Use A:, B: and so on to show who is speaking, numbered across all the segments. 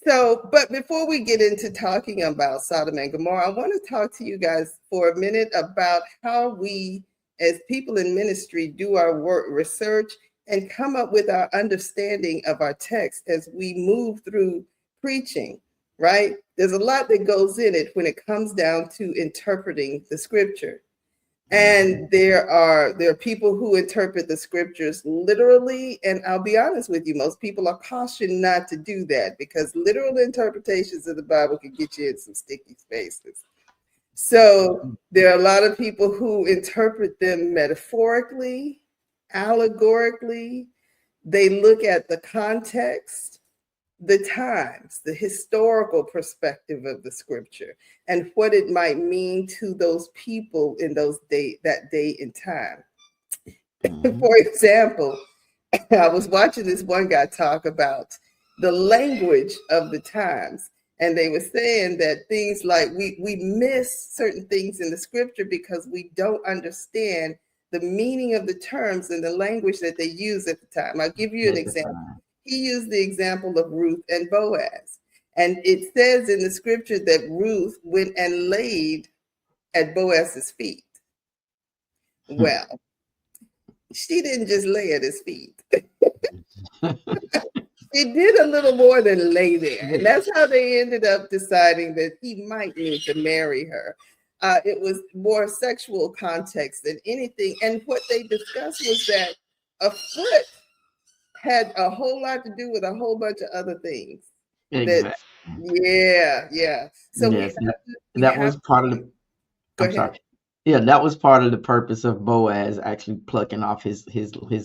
A: So, but before we get into talking about Sodom and Gomorrah, I want to talk to you guys for a minute about how we, as people in ministry, do our work research and come up with our understanding of our text as we move through preaching, right? There's a lot that goes in it when it comes down to interpreting the scripture. And there are people who interpret the scriptures literally, and I'll be honest with you, most people are cautioned not to do that because literal interpretations of the Bible can get you in some sticky spaces. So there are a lot of people who interpret them metaphorically, allegorically. They look at the context, the times, the historical perspective of the scripture, and what it might mean to those people in that day and time. For example, I was watching this one guy talk about the language of the times, and they were saying that things like we miss certain things in the scripture because we don't understand the meaning of the terms and the language that they use at the time. I'll give you an example. He used the example of Ruth and Boaz. And it says in the scripture that Ruth went and laid at Boaz's feet. Well, she didn't just lay at his feet. She did a little more than lay there. And that's how they ended up deciding that he might need to marry her. It was more sexual context than anything. And what they discussed was that a foot had a whole lot to do with a whole bunch of other things.
B: Exactly.
A: Yeah. So
B: yes, that was part of the. I'm sorry. Yeah, that was part of the purpose of Boaz actually plucking off his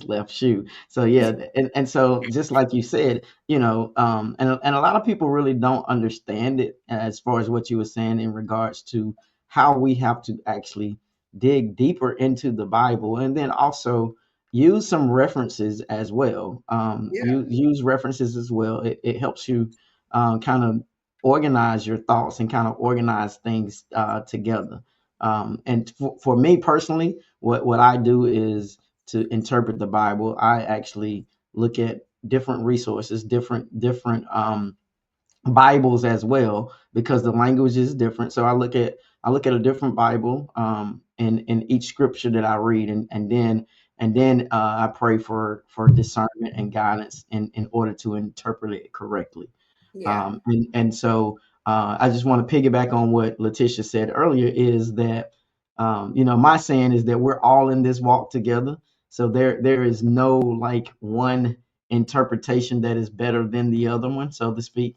B: left shoe. So yeah, and so just like you said, and a lot of people really don't understand it as far as what you were saying in regards to how we have to actually dig deeper into the Bible, and then also use some references as well. Use references as well. It helps you kind of organize your thoughts and kind of organize things together. And for me personally, what I do is to interpret the Bible. I actually look at different resources, different Bibles as well, because the language is different. So I look at a different Bible in each scripture that I read, and then I pray for discernment and guidance in order to interpret it correctly. And so I just want to piggyback on what Letitia said earlier is that, my saying is that we're all in this walk together. So there is no like one interpretation that is better than the other one, so to speak.